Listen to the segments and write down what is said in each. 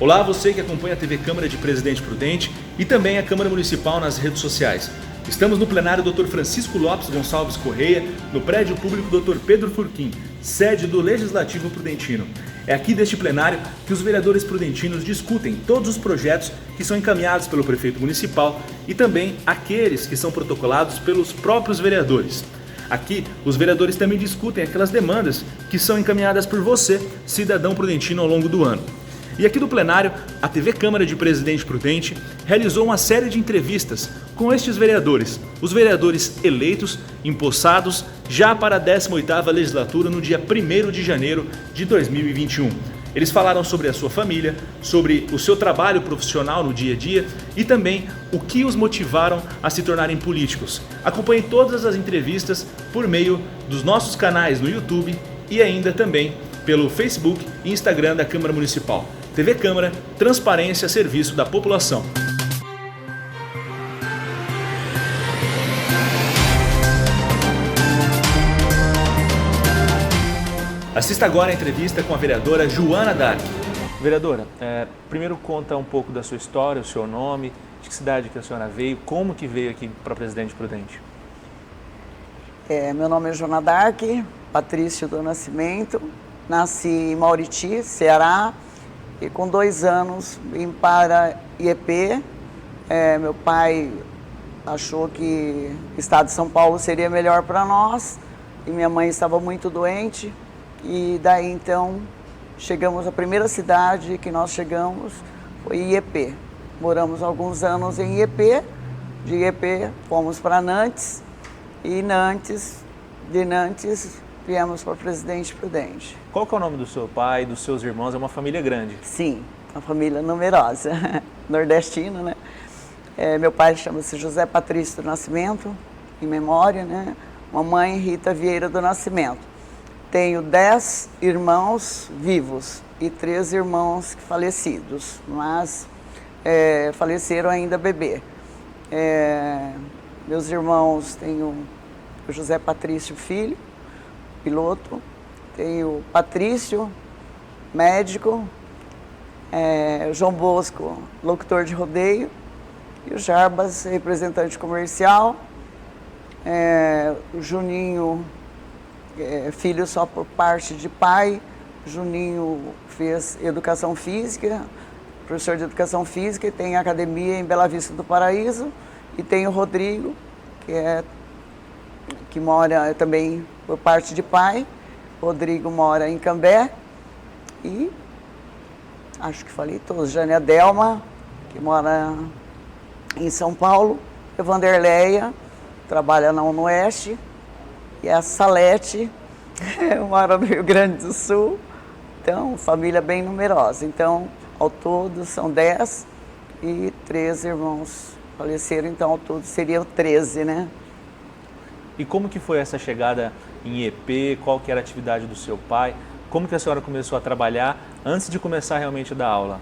Olá, você que acompanha a TV Câmara de Presidente Prudente e também a Câmara Municipal nas redes sociais. Estamos no plenário Dr. Francisco Lopes Gonçalves Correia, no prédio público Dr. Pedro Furquim, sede do Legislativo Prudentino. É aqui deste plenário que os vereadores prudentinos discutem todos os projetos que são encaminhados pelo prefeito municipal e também aqueles que são protocolados pelos próprios vereadores. Aqui, os vereadores também discutem aquelas demandas que são encaminhadas por você, cidadão prudentino, ao longo do ano. E aqui do plenário, a TV Câmara de Presidente Prudente realizou uma série de entrevistas com estes vereadores, os vereadores eleitos, empossados, já para a 18ª legislatura no dia 1º de janeiro de 2021. Eles falaram sobre a sua família, sobre o seu trabalho profissional no dia a dia e também o que os motivaram a se tornarem políticos. Acompanhe todas as entrevistas por meio dos nossos canais no YouTube e ainda também pelo Facebook e Instagram da Câmara Municipal. TV Câmara, transparência a serviço da população. Assista agora a entrevista com a vereadora Joana Dark. Vereadora, primeiro conta um pouco da sua história, o seu nome, de que cidade que a senhora veio, como que veio aqui para Presidente Prudente? Meu nome é Joana Dark, Patrício do Nascimento, nasci em Mauriti, Ceará, e com 2 anos vim para IEP. Meu pai achou que o estado de São Paulo seria melhor para nós e minha mãe estava muito doente. E daí então chegamos à primeira cidade que nós chegamos, foi IEP. Moramos alguns anos em IEP, de IEP fomos para Nantes e de Nantes viemos para Presidente Prudente. Qual que é o nome do seu pai, dos seus irmãos? É uma família grande. Sim, uma família numerosa, nordestina, né? Meu pai chama-se José Patrício do Nascimento, em memória, né? Mamãe Rita Vieira do Nascimento. Tenho 10 irmãos vivos e 3 irmãos falecidos, mas faleceram ainda bebê. Meus irmãos, tenho o José Patrício Filho, piloto, tenho o Patrício, médico, o João Bosco, locutor de rodeio, e o Jarbas, representante comercial, o Juninho, filho só por parte de pai. Juninho fez educação física, professor de educação física, e tem academia em Bela Vista do Paraíso, e tem o Rodrigo, que mora também por parte de pai. Rodrigo mora em Cambé, e acho que falei todos. Jânia Delma, que mora em São Paulo, a Vanderleia, trabalha na UNOeste, e a Salete, mora no Rio Grande do Sul. Então, família bem numerosa. Então, ao todo são 10 e 3 irmãos faleceram, então ao todo seriam 13, né? E como que foi essa chegada em IEP? Qual que era a atividade do seu pai? Como que a senhora começou a trabalhar antes de começar realmente a dar aula?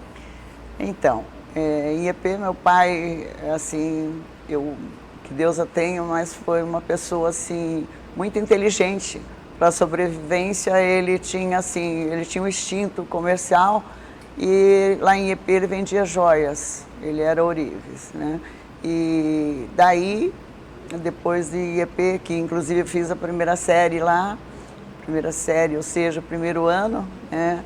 Então, em IEP, meu pai, assim, que Deus a tenha, mas foi uma pessoa, assim, muito inteligente. Para a sobrevivência, ele tinha um instinto comercial, e lá em IEP ele vendia joias, ele era ourives, né? E daí, depois de IEP, que inclusive eu fiz a primeira série lá, ou seja, o primeiro ano, né?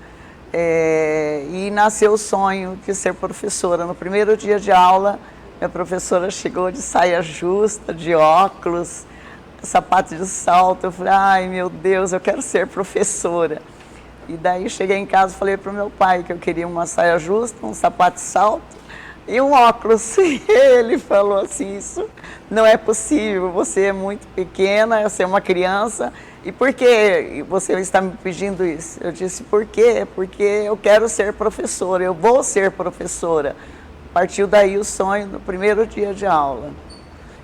E nasceu o sonho de ser professora. No primeiro dia de aula, minha professora chegou de saia justa, de óculos, sapato de salto. Eu falei, ai meu Deus, eu quero ser professora. E daí cheguei em casa e falei para o meu pai que eu queria uma saia justa, um sapato de salto e um óculos. E ele falou assim, isso não é possível, você é muito pequena, você é uma criança, e por que você está me pedindo isso? Eu disse, por quê? Porque eu quero ser professora, eu vou ser professora. Partiu daí o sonho no primeiro dia de aula.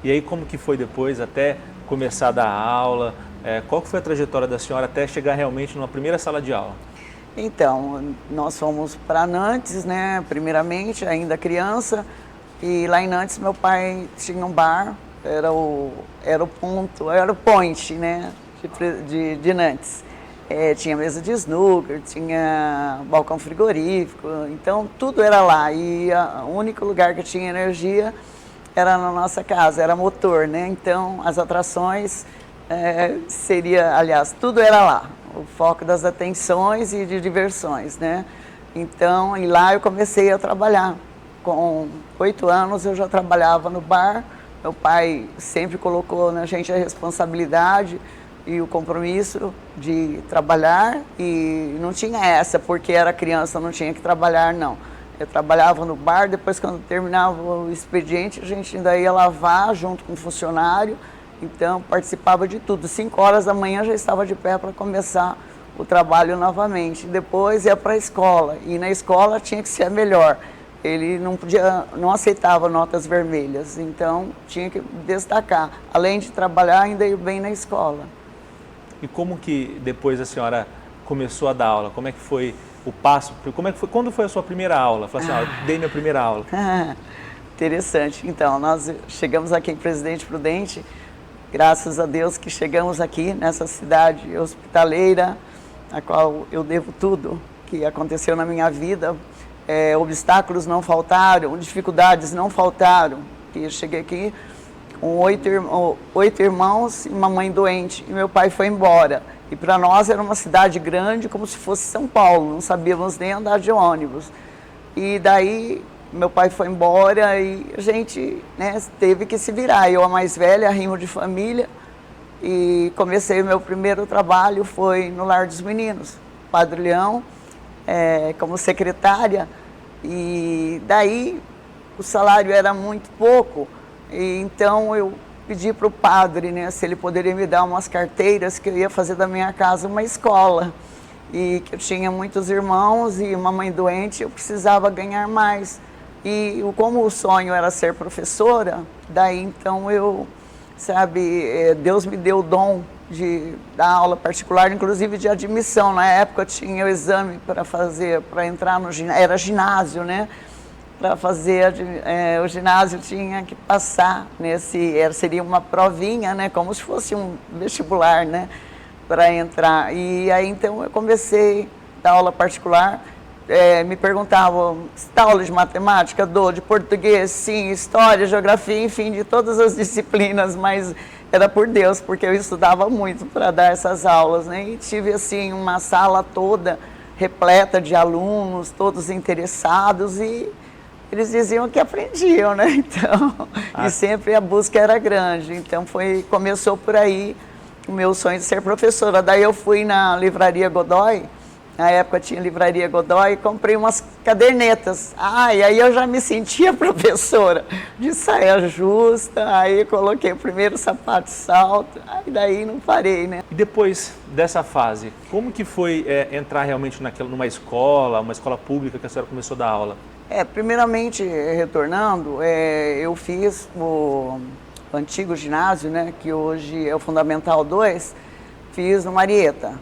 E aí como que foi depois até começar a dar aula? Qual que foi a trajetória da senhora até chegar realmente numa primeira sala de aula? Então, nós fomos para Nantes, né, primeiramente, ainda criança, e lá em Nantes meu pai tinha um bar, era o point, né, de Nantes. tinha mesa de snooker, tinha balcão frigorífico, então tudo era lá. E o único lugar que tinha energia era na nossa casa, era motor, né? Então as atrações aliás, tudo era lá, o foco das atenções e de diversões, né? Então, e lá eu comecei a trabalhar. Com 8 anos eu já trabalhava no bar. Meu pai sempre colocou na gente a responsabilidade e o compromisso de trabalhar, e não tinha essa, porque era criança, não tinha que trabalhar, não. Eu trabalhava no bar, depois quando terminava o expediente, a gente ainda ia lavar junto com o funcionário, então participava de tudo. 5 horas da manhã já estava de pé para começar o trabalho novamente. Depois ia para a escola, e na escola tinha que ser a melhor. Ele não aceitava notas vermelhas, então tinha que destacar. Além de trabalhar, ainda ir bem na escola. E como que depois a senhora começou a dar aula? Como é que foi o passo? Quando foi a sua primeira aula? Falei assim, dei minha primeira aula. Interessante. Então, nós chegamos aqui em Presidente Prudente, graças a Deus que chegamos aqui nessa cidade hospitaleira, a qual eu devo tudo que aconteceu na minha vida. Obstáculos não faltaram, dificuldades não faltaram. E eu cheguei aqui com 8 irmãos e uma mãe doente, e meu pai foi embora. E para nós era uma cidade grande, como se fosse São Paulo, não sabíamos nem andar de ônibus. E daí meu pai foi embora e a gente, né, teve que se virar. Eu, a mais velha, rimo de família, e comecei o meu primeiro trabalho, foi no Lar dos Meninos, Padre Leão, como secretária, e daí o salário era muito pouco, e então eu pedi para o padre, né, se ele poderia me dar umas carteiras, que eu ia fazer da minha casa uma escola, e que eu tinha muitos irmãos e uma mãe doente, eu precisava ganhar mais. E como o sonho era ser professora, daí então eu, Deus me deu o dom de dar aula particular, inclusive de admissão. Na época tinha o exame para fazer, para entrar no ginásio, era ginásio, né? Para fazer o ginásio tinha que passar seria uma provinha, né? Como se fosse um vestibular, né? Para entrar. E aí então eu comecei a dar aula particular. Me perguntavam, você dá aula de matemática? De português, sim, história, geografia, enfim, de todas as disciplinas, mas era por Deus, porque eu estudava muito para dar essas aulas, né? E tive, assim, uma sala toda repleta de alunos, todos interessados, e eles diziam que aprendiam, né? Então, e sempre a busca era grande, então começou por aí o meu sonho de ser professora. Daí eu fui na Livraria Godoy. Na época tinha Livraria Godoy, e comprei umas cadernetas. E aí eu já me sentia professora, de saia justa, aí coloquei o primeiro sapato e salto, aí daí não parei, né? E depois dessa fase, como que foi entrar realmente numa escola, uma escola pública que a senhora começou a dar aula? Primeiramente, retornando, eu fiz o antigo ginásio, né, que hoje é o Fundamental 2, fiz no Marieta.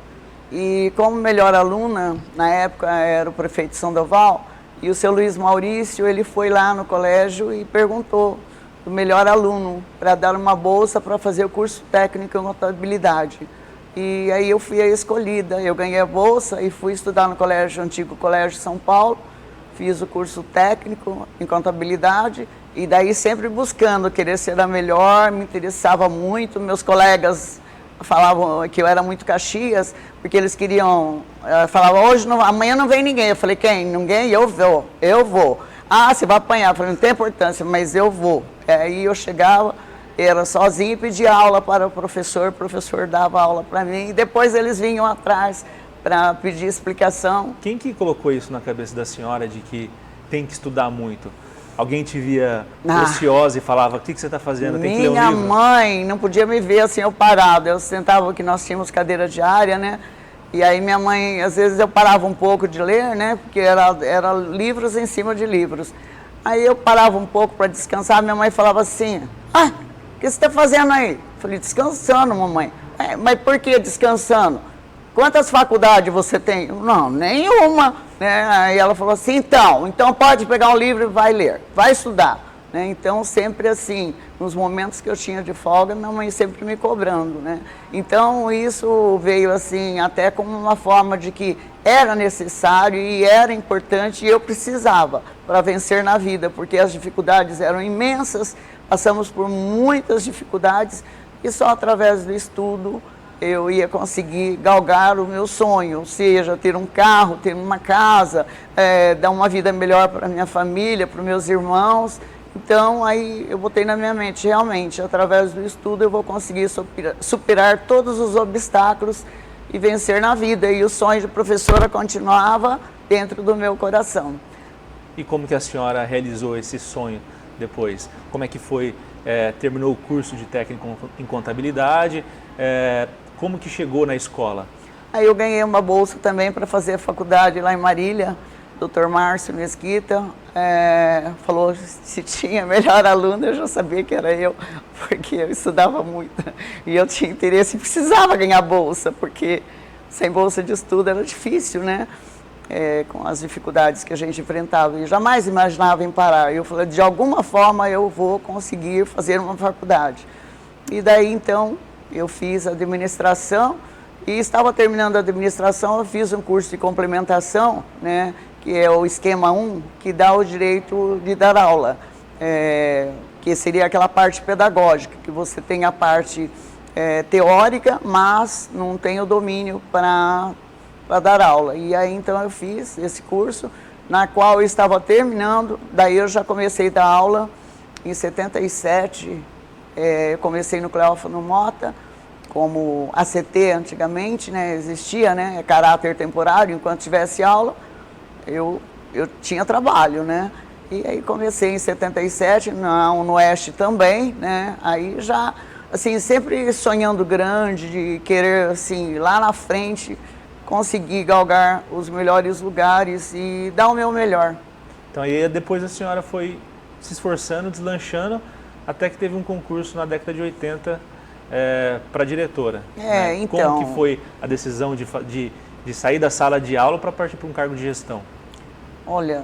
E como melhor aluna, na época era o prefeito Sandoval, e o seu Luiz Maurício, ele foi lá no colégio e perguntou do melhor aluno para dar uma bolsa para fazer o curso técnico em contabilidade. E aí eu fui a escolhida, eu ganhei a bolsa e fui estudar no antigo Colégio São Paulo, fiz o curso técnico em contabilidade, e daí sempre buscando querer ser a melhor, me interessava muito, meus colegas falavam que eu era muito Caxias, porque eles queriam, falavam, amanhã não vem ninguém. Eu falei, quem? Ninguém? Eu vou. Você vai apanhar. Eu falei, não tem importância, mas eu vou. Aí eu chegava, era sozinha e pedia aula para o professor dava aula para mim, e depois eles vinham atrás para pedir explicação. Quem que colocou isso na cabeça da senhora de que tem que estudar muito? Alguém te via ociosa e falava, o que você está fazendo? Tem que ler um livro? Minha mãe não podia me ver assim, eu parado. Eu sentava, que nós tínhamos cadeira diária, né? E aí minha mãe, às vezes eu parava um pouco de ler, né? Porque era livros em cima de livros. Aí eu parava um pouco para descansar, minha mãe falava assim, o que você está fazendo aí? Eu falei, descansando, mamãe. Mas por que descansando? Quantas faculdades você tem? Não, nenhuma. Né? Aí ela falou assim, então pode pegar um livro e vai ler, vai estudar. né? Então, sempre assim, nos momentos que eu tinha de folga, minha mãe sempre me cobrando, né? Então, isso veio assim, até como uma forma de que era necessário e era importante e eu precisava para vencer na vida, porque as dificuldades eram imensas, passamos por muitas dificuldades e só através do estudo eu ia conseguir galgar o meu sonho, ou seja, ter um carro, ter uma casa, dar uma vida melhor para minha família, para os meus irmãos. Então, aí eu botei na minha mente, realmente, através do estudo eu vou conseguir superar todos os obstáculos e vencer na vida. E o sonho de professora continuava dentro do meu coração. E como que a senhora realizou esse sonho depois? Como é que foi, terminou o curso de técnico em contabilidade, como que chegou na escola? Aí eu ganhei uma bolsa também para fazer a faculdade lá em Marília. Dr. Márcio Mesquita falou se tinha melhor aluno, eu já sabia que era eu, porque eu estudava muito. E eu tinha interesse e precisava ganhar bolsa, porque sem bolsa de estudo era difícil, né? Com as dificuldades que a gente enfrentava. E jamais imaginava em parar. Eu falei, de alguma forma eu vou conseguir fazer uma faculdade. E daí, então, eu fiz administração e estava terminando a administração, eu fiz um curso de complementação, né, que é o esquema 1, que dá o direito de dar aula, que seria aquela parte pedagógica, que você tem a parte teórica, mas não tem o domínio para dar aula. E aí, então, eu fiz esse curso, na qual eu estava terminando, daí eu já comecei a dar aula em 77, eu comecei no Cleófano Mota, como ACT antigamente, né, existia, né, caráter temporário, enquanto tivesse aula, eu tinha trabalho, né, e aí comecei em 77, no Oeste também, né, aí já, assim, sempre sonhando grande, de querer, assim, lá na frente, conseguir galgar os melhores lugares e dar o meu melhor. Então aí depois a senhora foi se esforçando, deslanchando, até que teve um concurso na década de 80 para diretora. Né? Então... Como que foi a decisão de sair da sala de aula para partir para um cargo de gestão? Olha,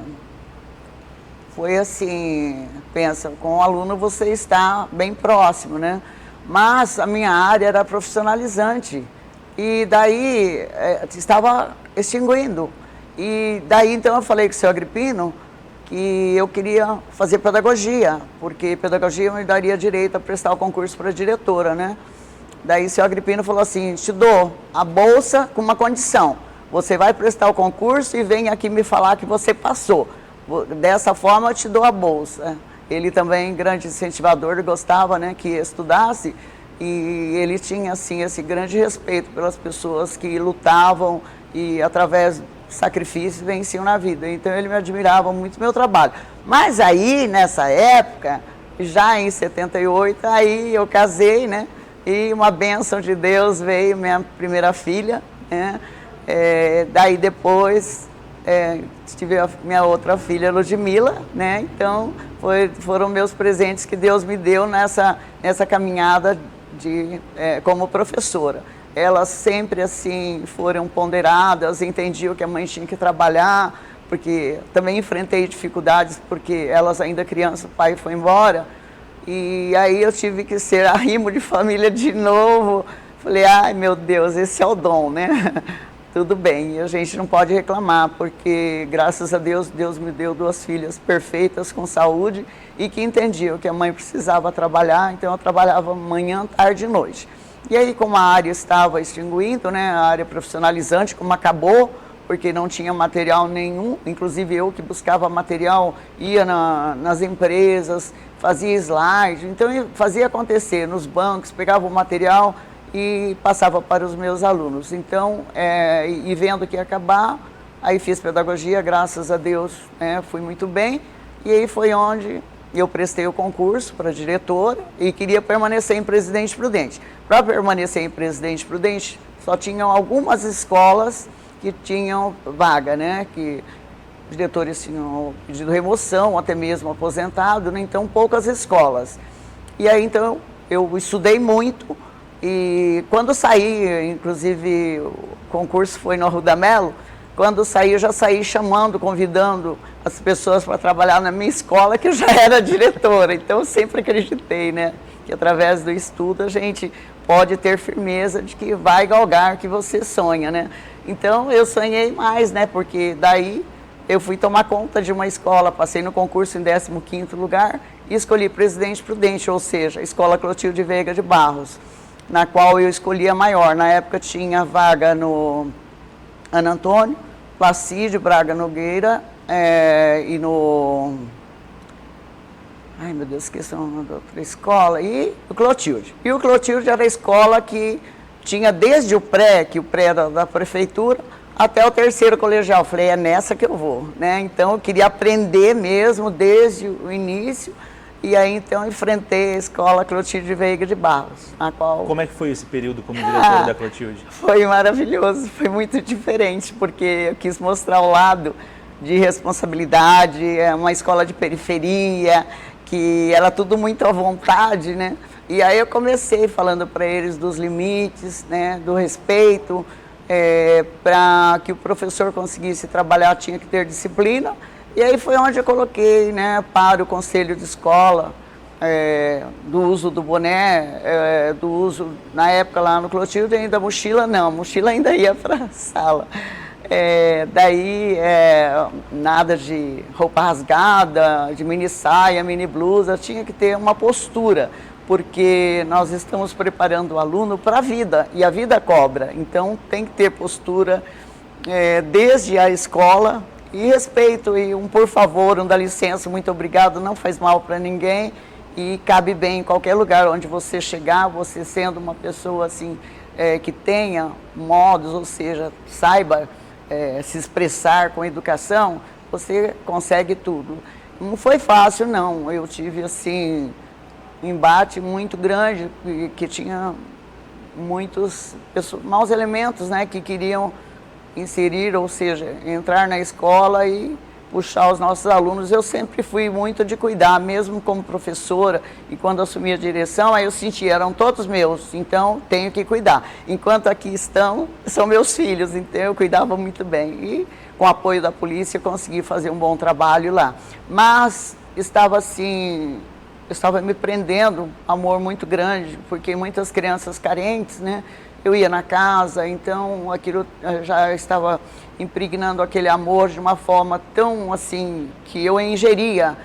foi assim, pensa, com o aluno você está bem próximo, né? Mas a minha área era profissionalizante e daí estava extinguindo. E daí então eu falei com o seu Agripino que eu queria fazer pedagogia, porque pedagogia me daria direito a prestar o concurso para diretora, né? Daí o seu Agripino falou assim, te dou a bolsa com uma condição, você vai prestar o concurso e vem aqui me falar que você passou, dessa forma eu te dou a bolsa. Ele também, grande incentivador, gostava, né, que estudasse, e ele tinha assim esse grande respeito pelas pessoas que lutavam e através sacrifícios venciam na vida, então ele me admirava muito meu trabalho. Mas aí, nessa época, já em 78, aí eu casei, né, e uma bênção de Deus veio minha primeira filha, né, daí depois tive a minha outra filha, Ludmila, né, então foram meus presentes que Deus me deu nessa caminhada como professora. Elas sempre assim foram ponderadas, entendiam que a mãe tinha que trabalhar, porque também enfrentei dificuldades, porque elas ainda crianças, o pai foi embora, e aí eu tive que ser arrimo de família de novo. Falei, ai meu Deus, esse é o dom, né? Tudo bem, e a gente não pode reclamar, porque graças a Deus, Deus me deu 2 filhas perfeitas, com saúde, e que entendiam que a mãe precisava trabalhar, então eu trabalhava manhã, tarde e noite. E aí, como a área estava extinguindo, né, a área profissionalizante, como acabou, porque não tinha material nenhum, inclusive eu que buscava material, ia nas empresas, fazia slide, então eu fazia acontecer nos bancos, pegava o material e passava para os meus alunos. Então, e vendo que ia acabar, aí fiz pedagogia, graças a Deus, fui muito bem, e aí foi onde eu prestei o concurso para diretora e queria permanecer em Presidente Prudente. Para permanecer em Presidente Prudente, só tinham algumas escolas que tinham vaga, né? Que diretores tinham pedido remoção, até mesmo aposentado, né? Então poucas escolas. E aí então eu estudei muito e quando saí, inclusive o concurso foi no Arruda Melo, quando saí, eu já saí chamando, convidando as pessoas para trabalhar na minha escola, que eu já era diretora. Então, eu sempre acreditei, né, que através do estudo a gente pode ter firmeza de que vai galgar o que você sonha, né? Então, eu sonhei mais, né, porque daí eu fui tomar conta de uma escola, passei no concurso em 15º lugar e escolhi Presidente Prudente, ou seja, a Escola Clotilde Veiga de Barros, na qual eu escolhi a maior. Na época tinha vaga no Ana Antônio, Placídio Braga Nogueira e no... Ai, meu Deus, esqueci o nome da outra escola. E o Clotilde. E o Clotilde era a escola que tinha desde o pré, que o pré era da prefeitura, até o 3º colegial. Falei, é nessa que eu vou, né? Então, eu queria aprender mesmo desde o início. E aí, então, enfrentei a escola Clotilde Veiga de Barros, a qual... Como é que foi esse período como diretora da Clotilde? Foi maravilhoso, foi muito diferente, porque eu quis mostrar o lado de responsabilidade, é uma escola de periferia, que era tudo muito à vontade, né? E aí eu comecei falando para eles dos limites, né, do respeito, para que o professor conseguisse trabalhar tinha que ter disciplina. E aí foi onde eu coloquei, né, para o conselho de escola, do uso do boné, do uso, na época lá no Clotilde, ainda mochila não, a mochila ainda ia para a sala. Nada de roupa rasgada, de mini saia, mini blusa, tinha que ter uma postura, porque nós estamos preparando o aluno para a vida, e a vida cobra, então tem que ter postura desde a escola, e respeito, e um por favor, um dá licença, muito obrigado, não faz mal para ninguém, e cabe bem em qualquer lugar onde você chegar, você sendo uma pessoa assim, que tenha modos, ou seja, saiba se expressar com educação, você consegue tudo. Não foi fácil, não. Eu tive, assim, um embate muito grande, que tinha muitos maus elementos, né, que queriam inserir, ou seja, entrar na escola e puxar os nossos alunos. Eu sempre fui muito de cuidar, mesmo como professora, e quando assumi a direção, aí eu senti, eram todos meus, então tenho que cuidar. Enquanto aqui estão, são meus filhos, então eu cuidava muito bem. E com o apoio da polícia, consegui fazer um bom trabalho lá. Mas estava assim, estava me prendendo, amor muito grande, porque muitas crianças carentes, né? Eu ia na casa, então aquilo já estava impregnando aquele amor de uma forma tão assim, que eu ingeria.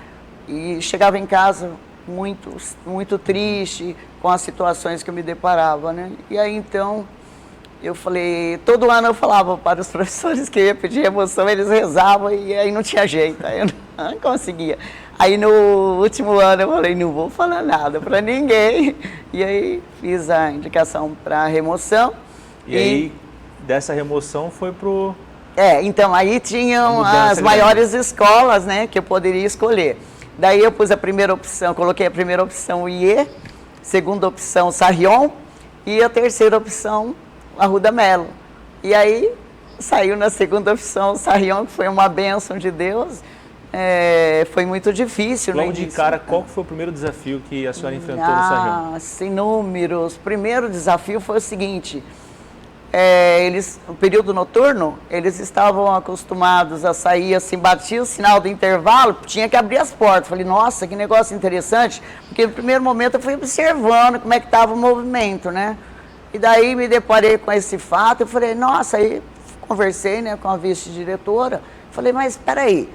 E chegava em casa muito triste com as situações que eu me deparava, né? E aí então eu falei, todo ano eu falava para os professores que eu ia pedir emoção, eles rezavam e aí não tinha jeito, aí eu não conseguia. Aí no último ano eu falei, não vou falar nada para ninguém. E aí fiz a indicação para remoção. E aí dessa remoção foi pro... então aí tinham as maiores escolas, né, que eu poderia escolher. Daí eu pus a primeira opção, coloquei a primeira opção IE, segunda opção Sarrion e a terceira opção Arruda Melo. E aí saiu na segunda opção Sarrion, que foi uma bênção de Deus. Foi muito difícil. Logo de cara, qual foi o primeiro desafio que a senhora enfrentou no Sarrion? Inúmeros. O primeiro desafio foi o seguinte, no período noturno, eles estavam acostumados a sair assim, batia o sinal do intervalo, tinha que abrir as portas. Falei, nossa, que negócio interessante, porque no primeiro momento eu fui observando como é que estava o movimento, né? E daí me deparei com esse fato, eu falei, nossa, aí conversei, né, com a vice-diretora, falei, mas espera aí,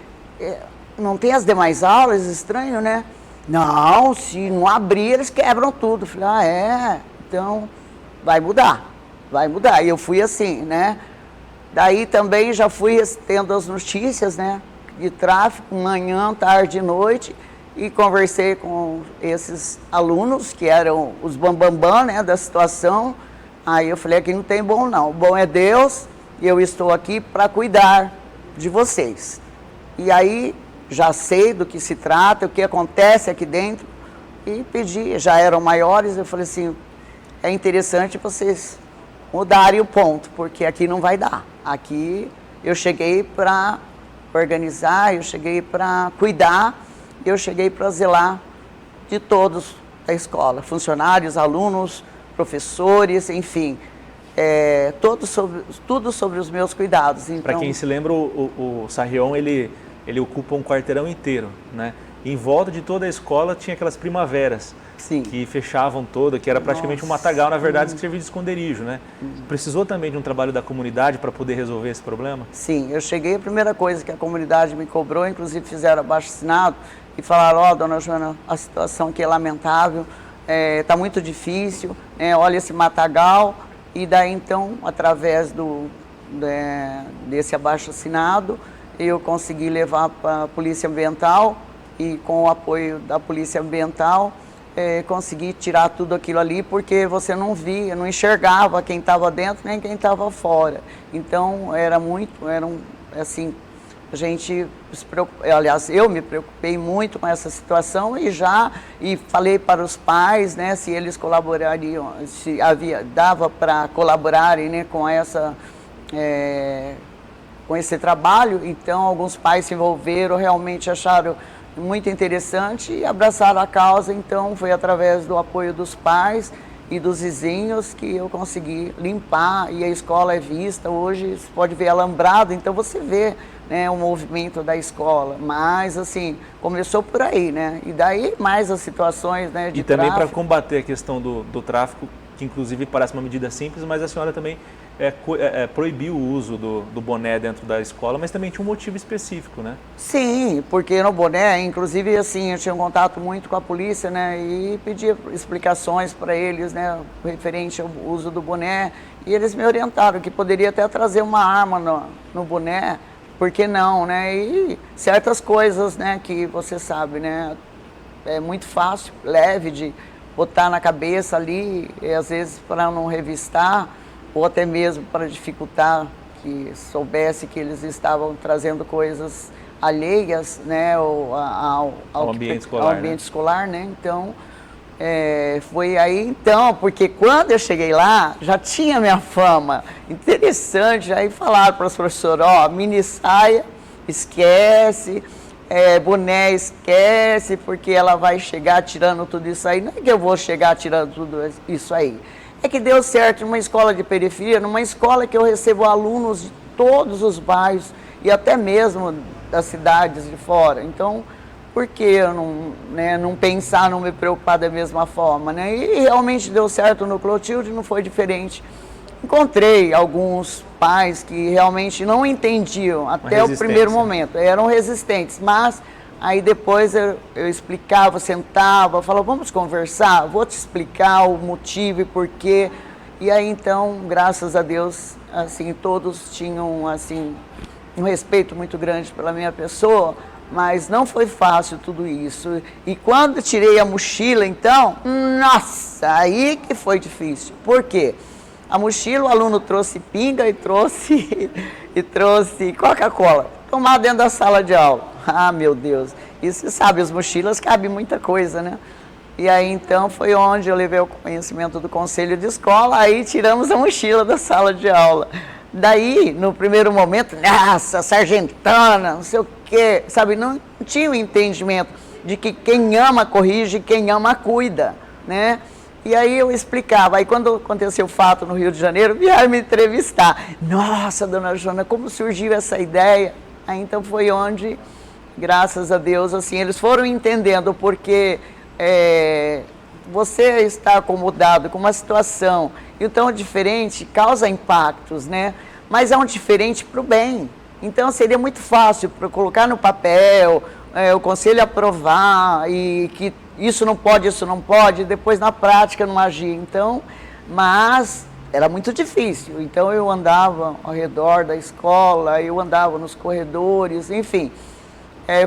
não tem as demais aulas? Estranho, né? Não, se não abrir, eles quebram tudo. Falei, então vai mudar. E eu fui assim, né? Daí também já fui tendo as notícias, né, de tráfico, manhã, tarde e noite, e conversei com esses alunos, que eram os bambambam, né, da situação. Aí eu falei, aqui não tem bom não, o bom é Deus, e eu estou aqui para cuidar de vocês. E aí, já sei do que se trata, o que acontece aqui dentro, e pedi, já eram maiores, eu falei assim, é interessante vocês mudarem o ponto, porque aqui não vai dar. Aqui eu cheguei para organizar, eu cheguei para cuidar, eu cheguei para zelar de todos da escola, funcionários, alunos, professores, enfim. tudo sobre os meus cuidados. Então, para quem se lembra, o Sarrion, ele ocupa um quarteirão inteiro, né? Em volta de toda a escola tinha aquelas primaveras, sim, que fechavam toda, que era praticamente um matagal, na verdade, que servia de esconderijo, né? Precisou também de um trabalho da comunidade para poder resolver esse problema? Sim, eu cheguei, a primeira coisa que a comunidade me cobrou, inclusive fizeram abaixo-assinado e falaram: ó, dona Joana, a situação aqui é lamentável, está muito difícil, olha esse matagal. E daí então, através desse abaixo-assinado, eu consegui levar para a Polícia Ambiental e com o apoio da Polícia Ambiental, consegui tirar tudo aquilo ali, porque você não via, não enxergava quem estava dentro nem quem estava fora. Então assim, a gente se preocupa, aliás, eu me preocupei muito com essa situação e falei para os pais, né, se eles colaborariam, se dava para colaborarem, né, com esse trabalho. Então alguns pais se envolveram, realmente acharam muito interessante e abraçaram a causa. Então foi através do apoio dos pais e dos vizinhos que eu consegui limpar, e a escola é vista hoje, você pode ver alambrado, então você vê, né, o movimento da escola. Mas assim, começou por aí, né, e daí mais as situações, né, de e também para tráfico. combater a questão do tráfico, que inclusive parece uma medida simples, mas a senhora também proibiu o uso do boné dentro da escola, mas também tinha um motivo específico, né? Sim, porque no boné, inclusive assim, eu tinha um contato muito com a polícia, né, e pedia explicações para eles, né, referente ao uso do boné, e eles me orientaram que poderia até trazer uma arma no boné, por que não, né, e certas coisas, né, que você sabe, né, é muito fácil, leve de botar na cabeça ali, e às vezes para não revistar, ou até mesmo para dificultar que soubesse que eles estavam trazendo coisas alheias, né, ao ambiente escolar, né? Então, foi aí então, porque quando eu cheguei lá, já tinha minha fama. Interessante, aí falaram para os professores: ó, mini saia, esquece, boné, esquece, porque ela vai chegar tirando tudo isso aí. Não é que eu vou chegar tirando tudo isso aí. É que deu certo numa escola de periferia, numa escola que eu recebo alunos de todos os bairros e até mesmo das cidades de fora. Então, por que eu não pensar, não me preocupar da mesma forma, né? E realmente deu certo no Clotilde, não foi diferente. Encontrei alguns pais que realmente não entendiam até o primeiro momento, eram resistentes, mas aí depois eu explicava, sentava, falava: vamos conversar, vou te explicar o motivo e porquê. E aí então, graças a Deus, assim, todos tinham assim um respeito muito grande pela minha pessoa, mas não foi fácil tudo isso. E quando tirei a mochila, então, nossa, aí que foi difícil. Por quê? A mochila, o aluno trouxe pinga e trouxe Coca-Cola, tomar dentro da sala de aula. Ah, meu Deus. E você sabe, as mochilas cabem muita coisa, né? E aí, então, foi onde eu levei o conhecimento do conselho de escola, aí tiramos a mochila da sala de aula. Daí, no primeiro momento, nossa, sargentana, não sei o quê, sabe? Não tinha o entendimento de que quem ama corrige, quem ama cuida, né? E aí eu explicava. Aí quando aconteceu o fato no Rio de Janeiro, vieram me entrevistar. Nossa, dona Joana, como surgiu essa ideia? Aí então foi onde, graças a Deus, assim, eles foram entendendo, porque você está acomodado com uma situação e o tão diferente causa impactos, né? Mas é um diferente para o bem. Então seria muito fácil para colocar no papel, o conselho aprovar e que isso não pode, depois na prática não agir. Então, mas era muito difícil. Então eu andava ao redor da escola, eu andava nos corredores, enfim.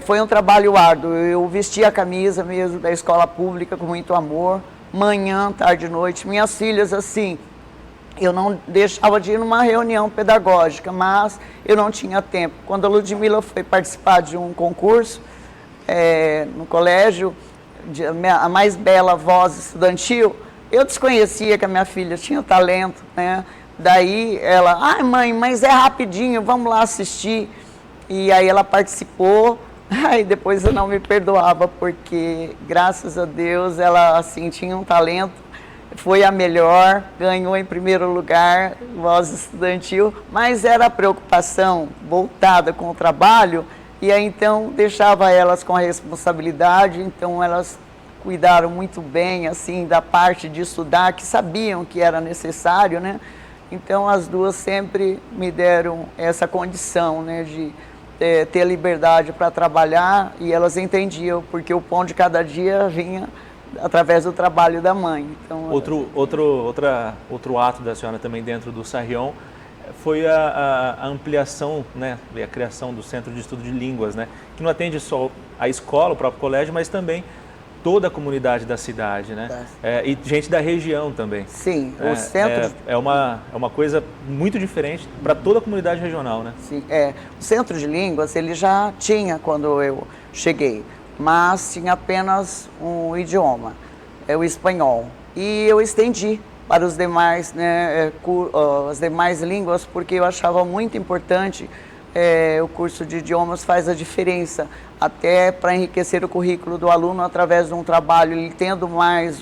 Foi um trabalho árduo. Eu vestia a camisa mesmo da escola pública com muito amor, manhã, tarde e noite. Minhas filhas, assim, eu não deixava de ir numa reunião pedagógica, mas eu não tinha tempo. Quando a Ludmila foi participar de um concurso no colégio, a mais bela voz estudantil, eu desconhecia que a minha filha tinha talento, né? Daí ela: ai mãe, mas é rapidinho, vamos lá assistir. E aí ela participou, aí depois eu não me perdoava, porque graças a Deus ela assim tinha um talento foi a melhor, ganhou em primeiro lugar voz estudantil, mas era a preocupação voltada com o trabalho, e aí então deixava elas com a responsabilidade, então elas cuidaram muito bem assim da parte de estudar, que sabiam que era necessário, né? Então as duas sempre me deram essa condição, né, de ter liberdade para trabalhar, e elas entendiam, porque o pão de cada dia vinha através do trabalho da mãe. Então, outro ato da senhora também dentro do Sarrión foi a ampliação, né, e a criação do Centro de Estudo de Línguas, né, que não atende só a escola, o próprio colégio, mas também toda a comunidade da cidade, né? E gente da região também. Sim, o centro... É uma coisa muito diferente para toda a comunidade regional, né? Sim, o Centro de Línguas, ele já tinha quando eu cheguei, mas tinha apenas um idioma, o espanhol. E eu estendi para os demais, né, as demais línguas, porque eu achava muito importante. O curso de idiomas faz a diferença, até para enriquecer o currículo do aluno através de um trabalho, ele tendo mais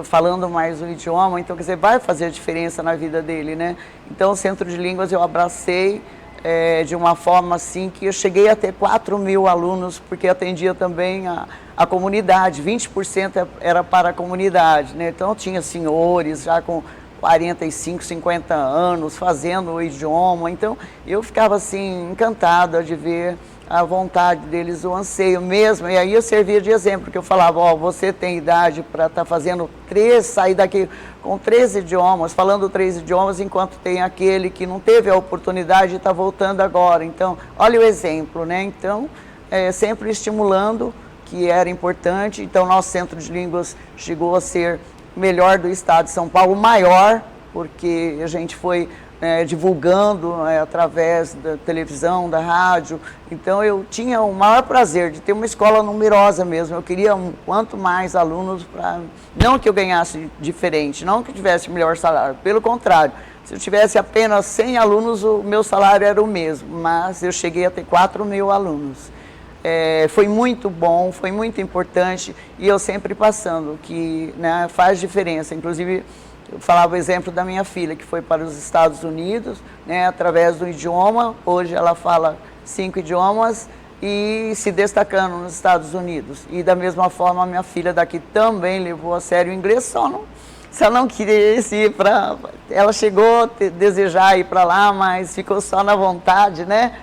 falando mais um idioma, então quer dizer, vai fazer a diferença na vida dele, né? Então o Centro de Línguas eu abracei de uma forma assim que eu cheguei a ter 4.000 alunos, porque atendia também a comunidade, 20% era para a comunidade, né? Então tinha senhores já com 45, 50 anos, fazendo o idioma, então eu ficava assim, encantada de ver a vontade deles, o anseio mesmo, e aí eu servia de exemplo, porque eu falava, você tem idade para estar fazendo sair daqui com 3 idiomas, falando 3 idiomas, enquanto tem aquele que não teve a oportunidade de estar voltando agora, então, olha o exemplo, né? Então, sempre estimulando, que era importante, então nosso Centro de Línguas chegou a ser melhor do estado de São Paulo, maior, porque a gente foi divulgando através da televisão, da rádio. Então eu tinha o maior prazer de ter uma escola numerosa mesmo. Eu queria quanto mais alunos, não que eu ganhasse diferente, não que eu tivesse melhor salário, pelo contrário. Se eu tivesse apenas 100 alunos, o meu salário era o mesmo, mas eu cheguei a ter 4.000 alunos. Foi muito bom, foi muito importante, e eu sempre passando que, né, faz diferença. Inclusive, eu falava o exemplo da minha filha, que foi para os Estados Unidos, né, através do idioma. Hoje ela fala 5 idiomas e se destacando nos Estados Unidos. E da mesma forma, a minha filha daqui também levou a sério o inglês, só não queria ir para... Ela chegou a desejar ir para lá, mas ficou só na vontade, né?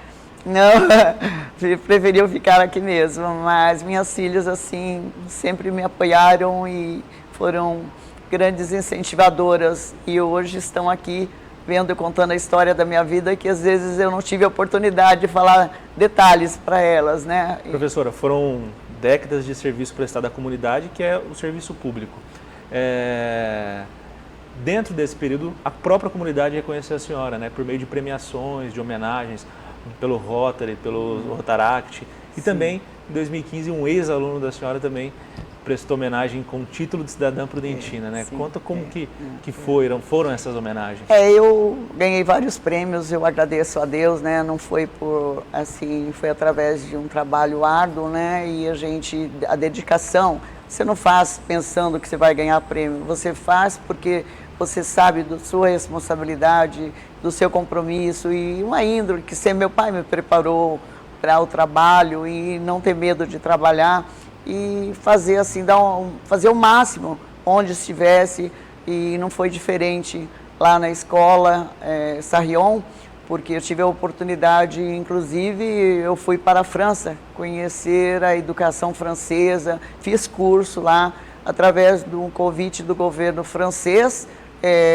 Não, preferiu ficar aqui mesmo, mas minhas filhas, assim, sempre me apoiaram e foram grandes incentivadoras, e hoje estão aqui vendo e contando a história da minha vida, que às vezes eu não tive a oportunidade de falar detalhes para elas, né? Professora, foram décadas de serviço prestado à comunidade, que é o serviço público. Dentro desse período, a própria comunidade reconheceu a senhora, né, por meio de premiações, de homenagens, pelo Rotary, pelo Rotaract, e também, em 2015, um ex-aluno da senhora também prestou homenagem com o título de cidadã prudentina, né? Sim, Conta como que foram essas homenagens. Eu ganhei vários prêmios, eu agradeço a Deus, né? Não foi foi através de um trabalho árduo, né? E a dedicação, você não faz pensando que você vai ganhar prêmio, você faz porque você sabe da sua responsabilidade, do seu compromisso, e uma índole que sempre meu pai me preparou para o trabalho, e não ter medo de trabalhar e fazer assim, fazer o máximo onde estivesse. E não foi diferente lá na escola Sarrión, porque eu tive a oportunidade, inclusive eu fui para a França conhecer a educação francesa, fiz curso lá através do convite do governo francês.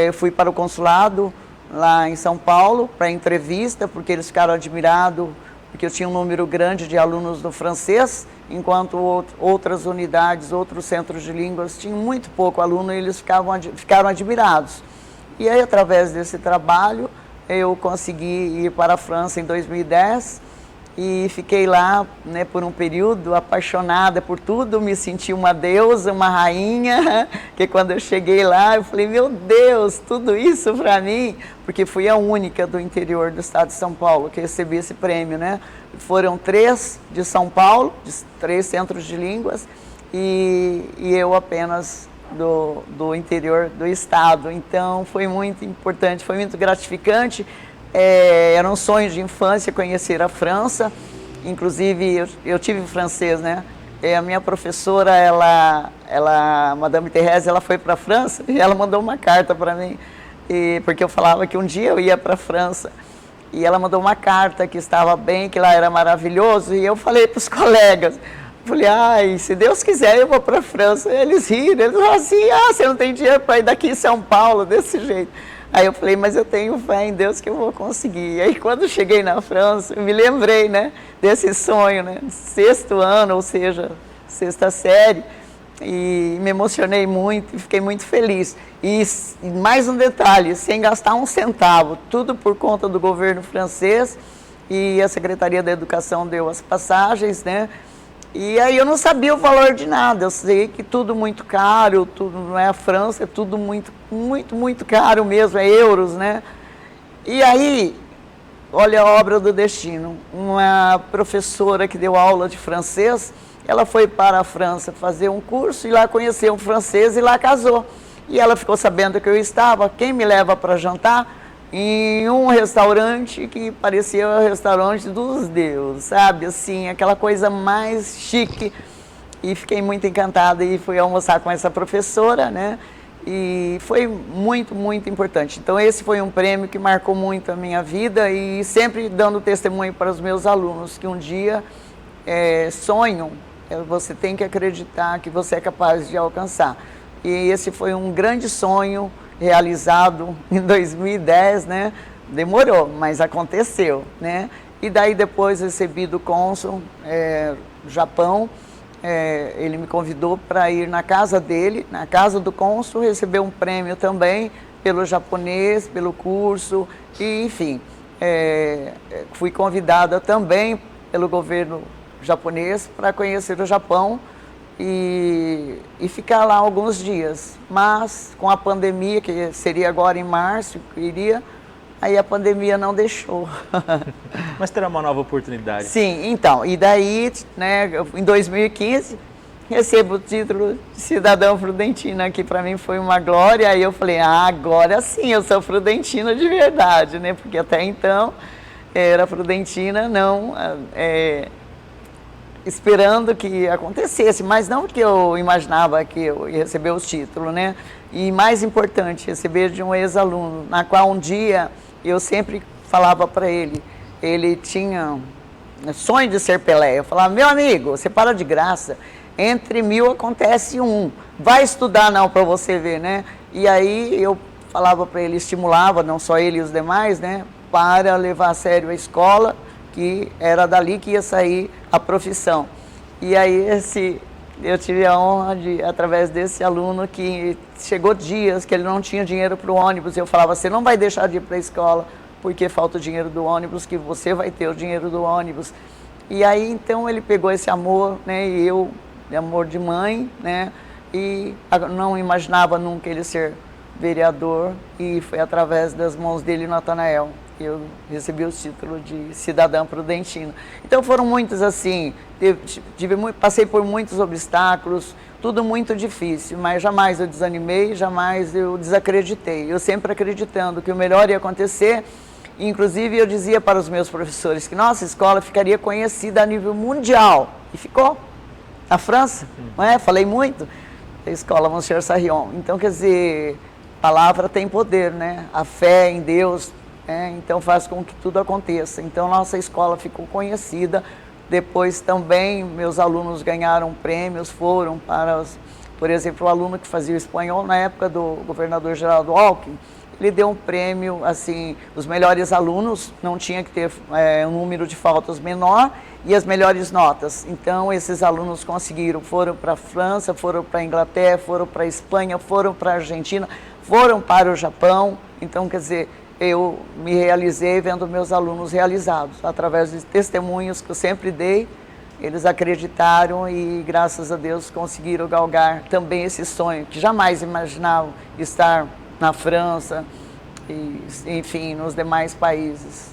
Eu fui para o consulado lá em São Paulo para entrevista, porque eles ficaram admirados, porque eu tinha um número grande de alunos do francês, enquanto outras unidades, outros centros de línguas tinham muito pouco aluno, e eles ficaram admirados. E aí, através desse trabalho, eu consegui ir para a França em 2010 e fiquei lá, né, por um período, apaixonada por tudo, me senti uma deusa, uma rainha, que quando eu cheguei lá, eu falei, meu Deus, tudo isso para mim, porque fui a única do interior do estado de São Paulo que recebi esse prêmio, né? Foram 3 de São Paulo, 3 centros de línguas, e eu apenas do interior do estado. Então foi muito importante, foi muito gratificante. Era um sonho de infância conhecer a França. Inclusive eu tive francês, né? A minha professora, Madame Thérèse, ela foi para a França e ela mandou uma carta para mim, porque eu falava que um dia eu ia para a França. E ela mandou uma carta que estava bem, que lá era maravilhoso, e eu falei para os colegas, falei, ai, se Deus quiser eu vou para a França. E eles riram, eles falaram assim, você não tem dinheiro para ir daqui em São Paulo, desse jeito. Aí eu falei, mas eu tenho fé em Deus que eu vou conseguir. E aí quando cheguei na França, eu me lembrei, né, desse sonho, né, 6º ano, ou seja, 6ª série, e me emocionei muito e fiquei muito feliz. E mais um detalhe, sem gastar um centavo, tudo por conta do governo francês, e a Secretaria da Educação deu as passagens, né? E aí eu não sabia o valor de nada, eu sei que tudo muito caro, tudo, não é a França, é tudo muito, muito, muito caro mesmo, é euros, né? E aí, olha a obra do destino, uma professora que deu aula de francês, ela foi para a França fazer um curso e lá conheceu um francês e lá casou. E ela ficou sabendo que eu estava, quem me leva para jantar? Em um restaurante que parecia o restaurante dos deuses, sabe? Assim, aquela coisa mais chique. E fiquei muito encantada e fui almoçar com essa professora, né? E foi muito, muito importante. Então esse foi um prêmio que marcou muito a minha vida e sempre dando testemunho para os meus alunos que um dia sonham, você tem que acreditar que você é capaz de alcançar. E esse foi um grande sonho realizado em 2010, né? Demorou, mas aconteceu, né? E daí depois recebi do cônsul do Japão, ele me convidou para ir na casa dele, na casa do cônsul, receber um prêmio também pelo japonês, pelo curso, e enfim, fui convidada também pelo governo japonês para conhecer o Japão e ficar lá alguns dias, mas com a pandemia, que seria agora em março, aí a pandemia não deixou. Mas terá uma nova oportunidade. Sim, então, e daí, né, em 2015, recebo o título de cidadão frudentina, que para mim foi uma glória, aí eu falei, agora sim, eu sou frudentina de verdade, né, porque até então era frudentina, não... esperando que acontecesse, mas não que eu imaginava que eu ia receber o título, né? E mais importante, receber de um ex-aluno, na qual um dia eu sempre falava para ele, ele tinha sonho de ser Pelé. Eu falava, meu amigo, você para de graça, entre 1000 acontece um, vai estudar não para você ver, né? E aí eu falava para ele, estimulava, não só ele e os demais, né? Para levar a sério a escola, que era dali que ia sair a profissão. E aí eu tive a honra de, através desse aluno, que chegou dias que ele não tinha dinheiro para o ônibus, eu falava, você não vai deixar de ir para a escola porque falta o dinheiro do ônibus, que você vai ter o dinheiro do ônibus. E aí então ele pegou esse amor, né, e eu, amor de mãe, né, e não imaginava nunca ele ser vereador, e foi através das mãos dele, Natanael, eu recebi o título de cidadã prudentina. Então foram muitos assim, passei por muitos obstáculos, tudo muito difícil, mas jamais eu desanimei, jamais eu desacreditei. Eu sempre acreditando que o melhor ia acontecer, inclusive eu dizia para os meus professores que nossa escola ficaria conhecida a nível mundial, e ficou. Na França, não é? Falei muito, a escola Monsieur Sarrion. Então, quer dizer, a palavra tem poder, né? A fé em Deus, então faz com que tudo aconteça. Então nossa escola ficou conhecida, depois também meus alunos ganharam prêmios, foram para, por exemplo, o aluno que fazia o espanhol na época do governador Geraldo Alckmin, ele deu um prêmio, assim, os melhores alunos, não tinha que ter um número de faltas menor e as melhores notas. Então esses alunos conseguiram, foram para a França, foram para a Inglaterra, foram para a Espanha, foram para a Argentina, foram para o Japão. Então, quer dizer, eu me realizei vendo meus alunos realizados, através de testemunhos que eu sempre dei, eles acreditaram e, graças a Deus, conseguiram galgar também esse sonho, que jamais imaginavam estar na França e, enfim, nos demais países.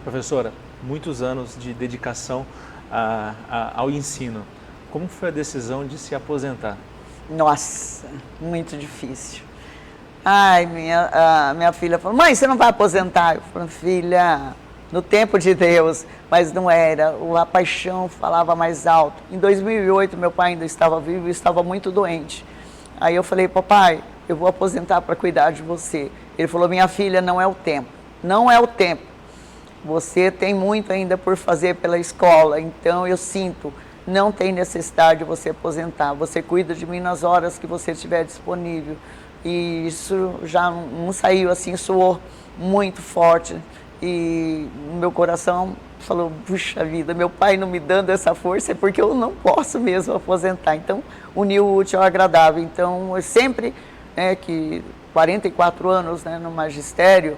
Professora, muitos anos de dedicação ao ensino. Como foi a decisão de se aposentar? Nossa, muito difícil. Ai, minha filha falou, mãe, você não vai aposentar? Eu falei, filha, no tempo de Deus, mas não era, a paixão falava mais alto. Em 2008, meu pai ainda estava vivo e estava muito doente. Aí eu falei, papai, eu vou aposentar para cuidar de você. Ele falou, minha filha, não é o tempo, não é o tempo. Você tem muito ainda por fazer pela escola, então eu sinto, não tem necessidade de você aposentar. Você cuida de mim nas horas que você estiver disponível. E isso já não saiu assim, soou muito forte. E meu coração falou, puxa vida, meu pai não me dando essa força é porque eu não posso mesmo aposentar. Então, uniu o útil ao agradável. Então, eu sempre, que 44 anos, né, no magistério,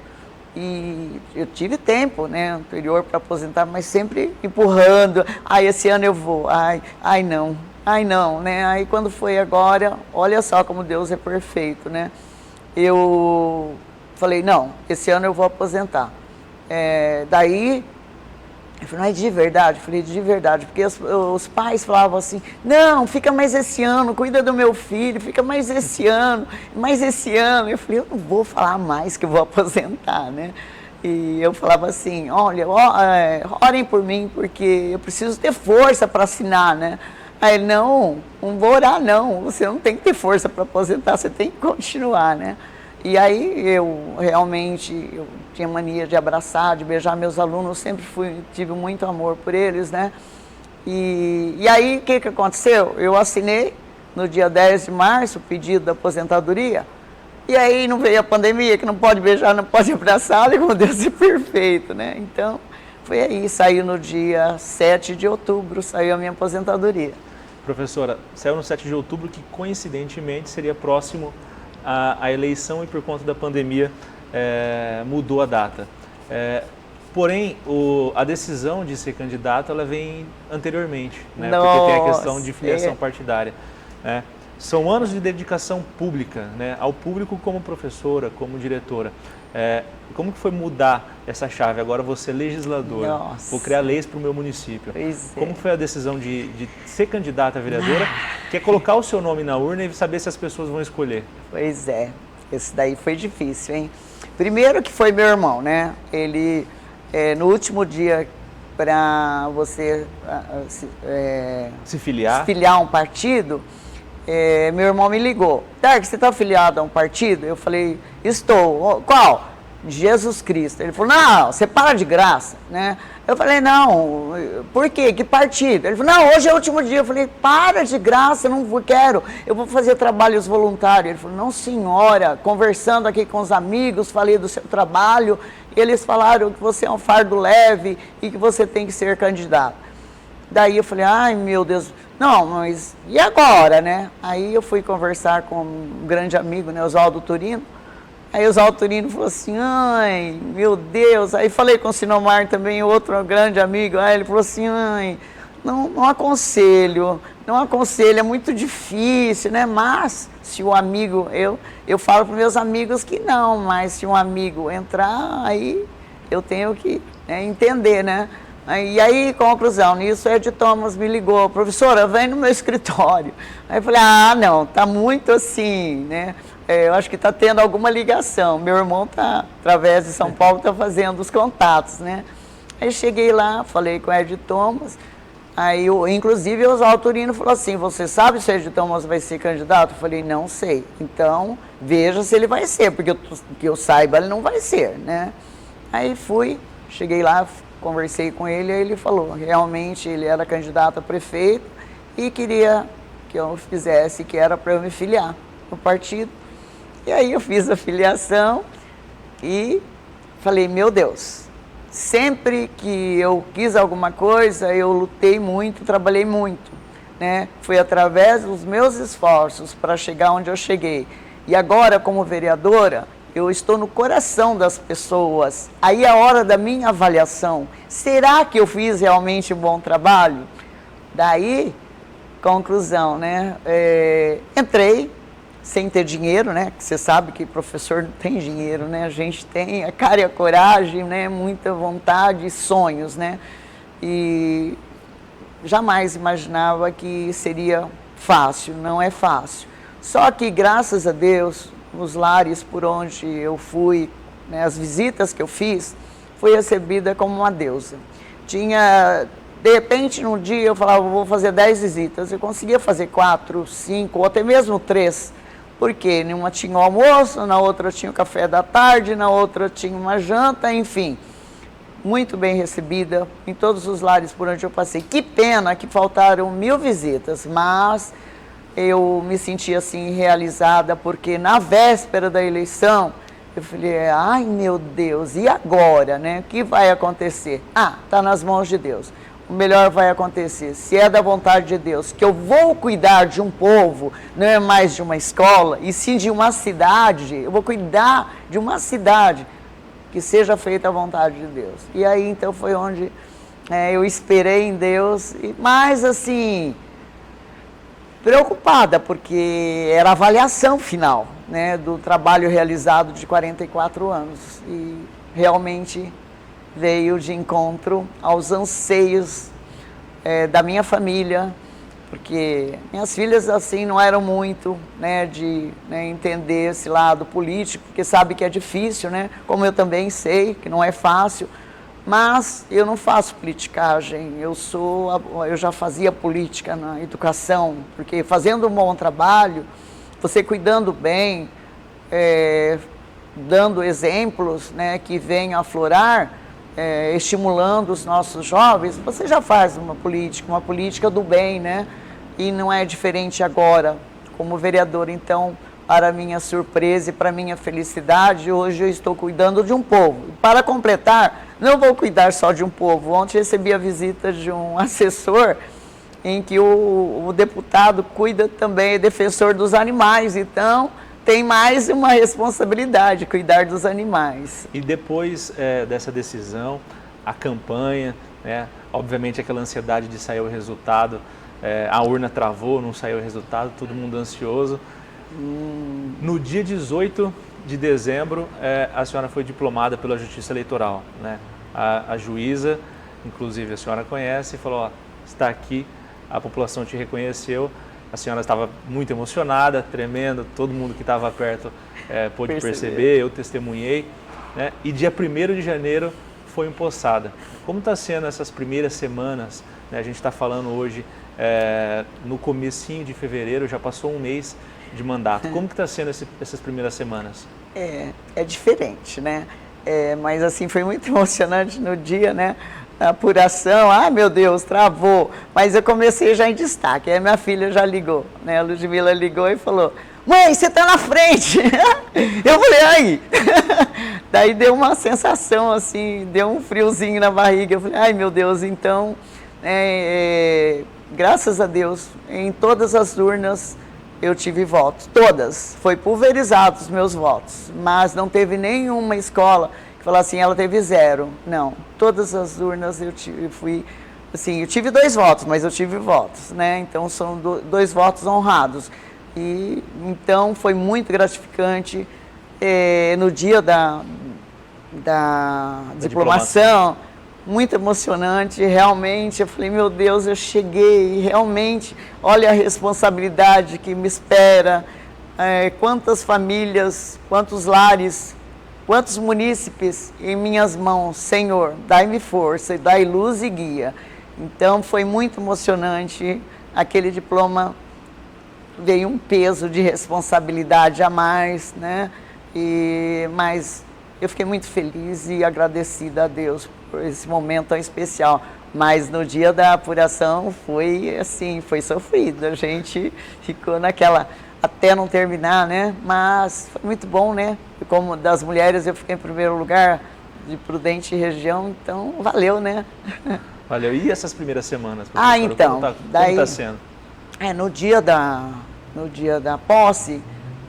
e eu tive tempo, né, anterior para aposentar, mas sempre empurrando. Esse ano eu vou, não, né? Aí quando foi agora, olha só como Deus é perfeito, né? Eu falei, não, esse ano eu vou aposentar. Daí, eu falei, não é de verdade? Eu falei, de verdade, porque os pais falavam assim, não, fica mais esse ano, cuida do meu filho, fica mais esse ano, mais esse ano. Eu falei, eu não vou falar mais que eu vou aposentar, né? E eu falava assim, olha, orem por mim, porque eu preciso ter força para assinar, né? Aí ele, não vou orar não, você não tem que ter força para aposentar, você tem que continuar, né? E aí eu tinha mania de abraçar, de beijar meus alunos, sempre tive muito amor por eles, né? E aí o que aconteceu? Eu assinei no dia 10 de março o pedido da aposentadoria, e aí não veio a pandemia, que não pode beijar, não pode abraçar, olha como Deus é perfeito, né? Então, foi aí, saiu no dia 7 de outubro, saiu a minha aposentadoria. Professora, saiu no 7 de outubro, que coincidentemente seria próximo à eleição e por conta da pandemia mudou a data. Porém, a decisão de ser candidato, ela vem anteriormente, né? Porque tem a questão de filiação partidária, né? São anos de dedicação pública, né? Ao público como professora, como diretora. Como que foi mudar essa chave? Agora você é legisladora, Nossa. Vou criar leis para o meu município. Como foi a decisão de ser candidata a vereadora, que é colocar o seu nome na urna e saber se as pessoas vão escolher? Pois é, esse daí foi difícil, hein? Primeiro que foi meu irmão, né? Ele, no último dia para você se filiar a um partido, meu irmão me ligou. Dark, você está afiliado a um partido? Eu falei, estou. Qual? Jesus Cristo. Ele falou, não, você para de graça, né? Eu falei, não, por quê? Que partido? Ele falou, não, hoje é o último dia. Eu falei, para de graça, eu não quero, eu vou fazer trabalhos voluntários. Ele falou, não senhora, conversando aqui com os amigos, falei do seu trabalho, e eles falaram que você é um fardo leve e que você tem que ser candidato. Daí eu falei, ai meu Deus, não, mas e agora, né? Aí eu fui conversar com um grande amigo, né, Oswaldo Turino. Aí o Oswaldo Turino falou assim, ai, meu Deus. Aí falei com o Sinomar também, outro grande amigo. Aí ele falou assim, ai, não aconselho, é muito difícil, né? Mas se o amigo, eu falo para meus amigos que não, mas se um amigo entrar, aí eu tenho que entender, né? E aí, conclusão, nisso, Ed Thomas me ligou, professora, vem no meu escritório. Aí eu falei, não, tá muito assim, né? Eu acho que está tendo alguma ligação. Meu irmão está, através de São Paulo, está fazendo os contatos, né? Aí cheguei lá, falei com o Ed Thomas, aí inclusive o Oswaldo Turino falou assim, você sabe se o Ed Thomas vai ser candidato? Eu falei, não sei. Então, veja se ele vai ser, porque que eu saiba, ele não vai ser, né? Aí cheguei lá, conversei com ele, aí ele falou, realmente ele era candidato a prefeito e queria que eu fizesse, que era para eu me filiar no partido. E aí eu fiz a filiação e falei, meu Deus, sempre que eu quis alguma coisa, eu lutei muito, trabalhei muito, né? Foi através dos meus esforços para chegar onde eu cheguei. E agora, como vereadora, eu estou no coração das pessoas. Aí é a hora da minha avaliação. Será que eu fiz realmente um bom trabalho? Daí, conclusão, né? Entrei sem ter dinheiro, né? Que você sabe que professor não tem dinheiro, né? A gente tem a cara e a coragem, né? Muita vontade e sonhos, né? E jamais imaginava que seria fácil, não é fácil. Só que, graças a Deus, os lares por onde eu fui, né, as visitas que eu fiz, fui recebida como uma deusa. Tinha, de repente, num dia eu falava, vou fazer 10 visitas, eu conseguia fazer 4, 5, ou até mesmo 3, porque numa tinha o almoço, na outra tinha o café da tarde, na outra tinha uma janta, enfim. Muito bem recebida em todos os lares por onde eu passei. Que pena que faltaram 1000 visitas, mas eu me senti assim realizada, porque na véspera da eleição, eu falei, ai meu Deus, e agora, né? O que vai acontecer? Ah, está nas mãos de Deus. O melhor vai acontecer, se é da vontade de Deus, que eu vou cuidar de um povo, não é mais de uma escola, e sim de uma cidade, eu vou cuidar de uma cidade, que seja feita a vontade de Deus. E aí, então, foi onde eu esperei em Deus, mas assim, preocupada, porque era a avaliação final, né, do trabalho realizado de 44 anos. E realmente veio de encontro aos anseios da minha família, porque minhas filhas assim não eram muito, né, de entender esse lado político, porque sabe que é difícil, né, como eu também sei que não é fácil, mas eu não faço politicagem, eu já fazia política na educação, porque fazendo um bom trabalho, você cuidando bem, dando exemplos, né, que venham a aflorar, estimulando os nossos jovens, você já faz uma política do bem, né? E não é diferente agora, como vereador. Então, para minha surpresa e para minha felicidade, hoje eu estou cuidando de um povo. Para completar, não vou cuidar só de um povo. Ontem recebi a visita de um assessor, em que o deputado cuida também, é defensor dos animais. Então, tem mais uma responsabilidade, cuidar dos animais. E depois dessa decisão, a campanha, né, obviamente aquela ansiedade de sair o resultado, a urna travou, não saiu o resultado, todo mundo ansioso. No dia 18 de dezembro, a senhora foi diplomada pela Justiça Eleitoral, né? A juíza, inclusive a senhora conhece, falou, ó, está aqui, a população te reconheceu. A senhora estava muito emocionada, tremendo, todo mundo que estava perto pôde perceber, eu testemunhei, né? E dia 1º de janeiro foi empossada. Como está sendo essas primeiras semanas, né? A gente está falando hoje no comecinho de fevereiro, já passou um mês de mandato. Como que está sendo essas primeiras semanas? É diferente, né? Mas assim, foi muito emocionante no dia, né? A apuração, meu Deus, travou. Mas eu comecei já em destaque, aí minha filha já ligou, né? A Ludmila ligou e falou, mãe, você está na frente. Eu falei, ai. Daí deu uma sensação assim, deu um friozinho na barriga. Eu falei, ai meu Deus, então, graças a Deus, em todas as urnas eu tive votos, todas. Foi pulverizado os meus votos, mas não teve nenhuma escola que falasse assim, ela teve 0. Não, todas as urnas eu tive 2 votos, mas eu tive votos, né? Então são 2 votos honrados. E então foi muito gratificante no dia da diplomação, muito emocionante, realmente. Eu falei, meu Deus, eu cheguei, realmente, olha a responsabilidade que me espera, quantas famílias, quantos lares, quantos munícipes em minhas mãos, Senhor, dai-me força, dai luz e guia. Então foi muito emocionante, aquele diploma veio um peso de responsabilidade a mais, né? Mas eu fiquei muito feliz e agradecida a Deus por esse momento tão especial. Mas no dia da apuração foi assim, foi sofrido. A gente ficou naquela, até não terminar, né? Mas foi muito bom, né? Como das mulheres eu fiquei em primeiro lugar, de Prudente região, então valeu, né? Valeu. E essas primeiras semanas? Então, como está sendo? No dia da posse,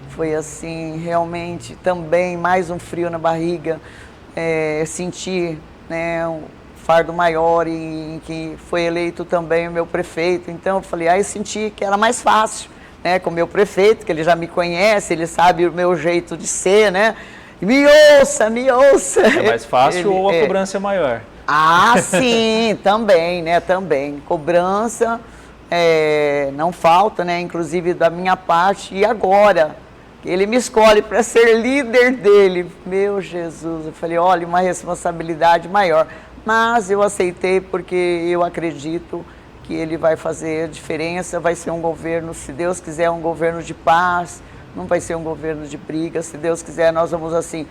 foi assim, realmente também mais um frio na barriga, senti, né, um fardo maior, e que foi eleito também o meu prefeito. Então eu falei, eu senti que era mais fácil, né, com o meu prefeito, que ele já me conhece, ele sabe o meu jeito de ser, né, me ouça. É mais fácil ou a cobrança é maior? Sim, também, né, também, cobrança, não falta, né, inclusive da minha parte, e agora ele me escolhe para ser líder dele. Meu Jesus, eu falei, olha, uma responsabilidade maior. Mas eu aceitei porque eu acredito que ele vai fazer a diferença, vai ser um governo, se Deus quiser, um governo de paz, não vai ser um governo de briga, se Deus quiser, nós vamos assim,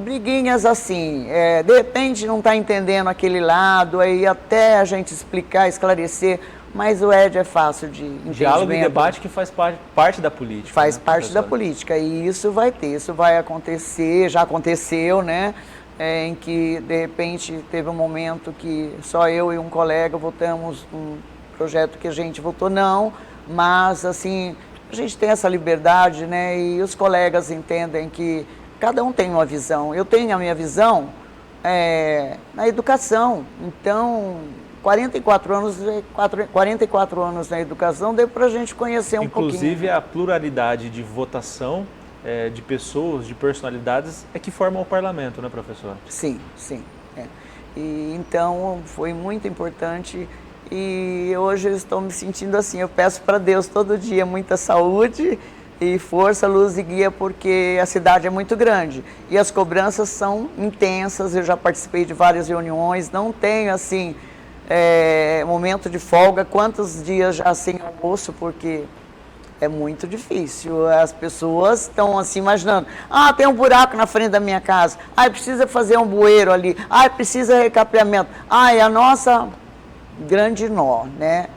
briguinhas assim, de repente não está entendendo aquele lado, aí até a gente explicar, esclarecer, mas o Ed é fácil de entendimento. Diálogo e debate que faz parte da política. Faz parte da política, e isso vai ter, isso vai acontecer, já aconteceu, né? Em que, de repente, teve um momento que só eu e um colega votamos um projeto que a gente votou não, mas, assim, a gente tem essa liberdade, né? E os colegas entendem que cada um tem uma visão. Eu tenho a minha visão na educação, então 44 anos na educação, deu para a gente conhecer um pouquinho. Inclusive, a pluralidade de votação de pessoas, de personalidades, é que formam o parlamento, né, professor? Sim, sim. E, então, foi muito importante e hoje eu estou me sentindo assim, eu peço para Deus todo dia muita saúde e força, luz e guia, porque a cidade é muito grande e as cobranças são intensas, eu já participei de várias reuniões, não tenho, assim, momento de folga, quantos dias já sem almoço, porque é muito difícil, as pessoas estão assim imaginando, tem um buraco na frente da minha casa, precisa fazer um bueiro ali, precisa recapeamento, a nossa grande nó, né,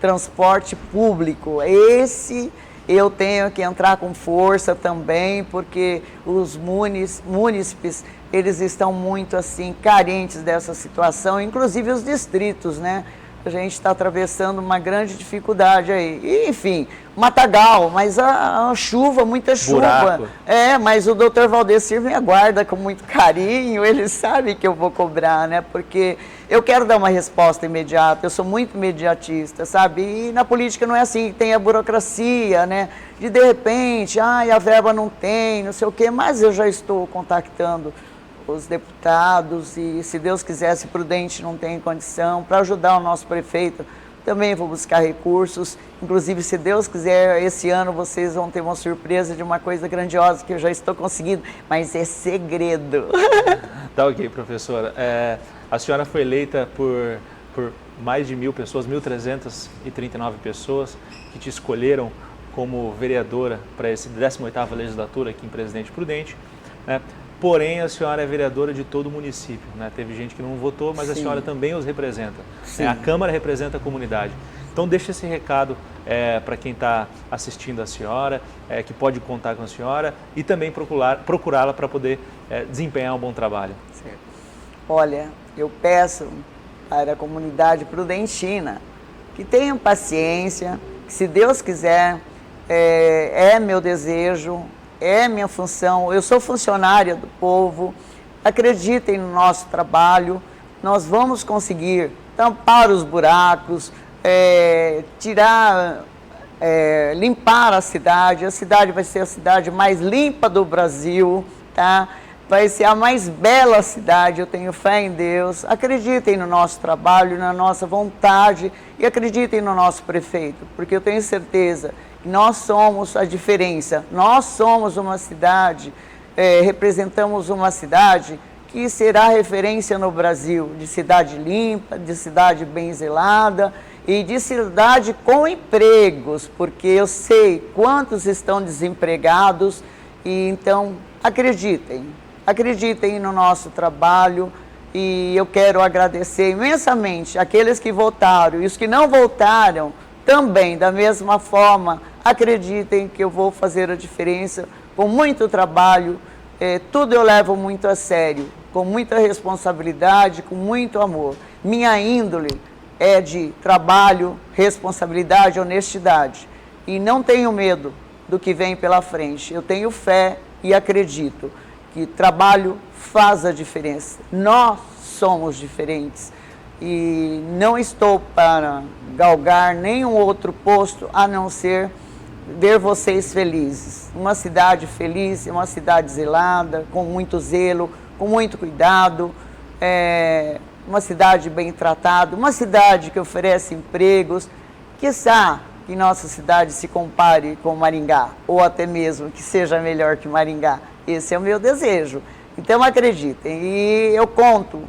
transporte público, esse eu tenho que entrar com força também, porque os munícipes, eles estão muito assim carentes dessa situação, inclusive os distritos, né? A gente está atravessando uma grande dificuldade aí. E, enfim, matagal, mas a chuva, muita chuva. Buraco. Mas o doutor Valdecir me aguarda com muito carinho, ele sabe que eu vou cobrar, né? Porque eu quero dar uma resposta imediata, eu sou muito imediatista, sabe? E na política não é assim, tem a burocracia, né? De repente, a verba não tem, não sei o quê, mas eu já estou contactando os deputados e, se Deus quiser, se Prudente não tem condição, para ajudar o nosso prefeito, também vou buscar recursos. Inclusive, se Deus quiser, esse ano vocês vão ter uma surpresa de uma coisa grandiosa que eu já estou conseguindo, mas é segredo. Tá ok, professora. A senhora foi eleita por mais de 1.000 pessoas, 1.339 pessoas que te escolheram como vereadora para essa 18ª legislatura aqui em Presidente Prudente, né? Porém, a senhora é vereadora de todo o município, né? Teve gente que não votou, mas Sim. A senhora também os representa. A Câmara representa a comunidade. Então, deixa esse recado para quem está assistindo a senhora, que pode contar com a senhora e também procurá-la para poder desempenhar um bom trabalho. Certo. Olha, eu peço para a comunidade prudentina que tenham paciência, que, se Deus quiser, é meu desejo, é minha função, eu sou funcionária do povo, acreditem no nosso trabalho, nós vamos conseguir tampar os buracos, limpar a cidade vai ser a cidade mais limpa do Brasil, tá? Vai ser a mais bela cidade, eu tenho fé em Deus, acreditem no nosso trabalho, na nossa vontade e acreditem no nosso prefeito, porque eu tenho certeza que nós somos a diferença, nós somos uma cidade, representamos uma cidade que será referência no Brasil, de cidade limpa, de cidade bem zelada e de cidade com empregos, porque eu sei quantos estão desempregados e então acreditem no nosso trabalho e eu quero agradecer imensamente aqueles que votaram e os que não votaram também, da mesma forma, acreditem que eu vou fazer a diferença com muito trabalho, tudo eu levo muito a sério, com muita responsabilidade, com muito amor. Minha índole é de trabalho, responsabilidade, honestidade e não tenho medo do que vem pela frente, eu tenho fé e acredito que trabalho faz a diferença, nós somos diferentes. E não estou para galgar nenhum outro posto a não ser ver vocês felizes. Uma cidade feliz, uma cidade zelada, com muito zelo, com muito cuidado. uma cidade bem tratada, uma cidade que oferece empregos, quiçá que nossa cidade se compare com Maringá, ou até mesmo que seja melhor que Maringá. Esse é o meu desejo. Então acreditem, e eu conto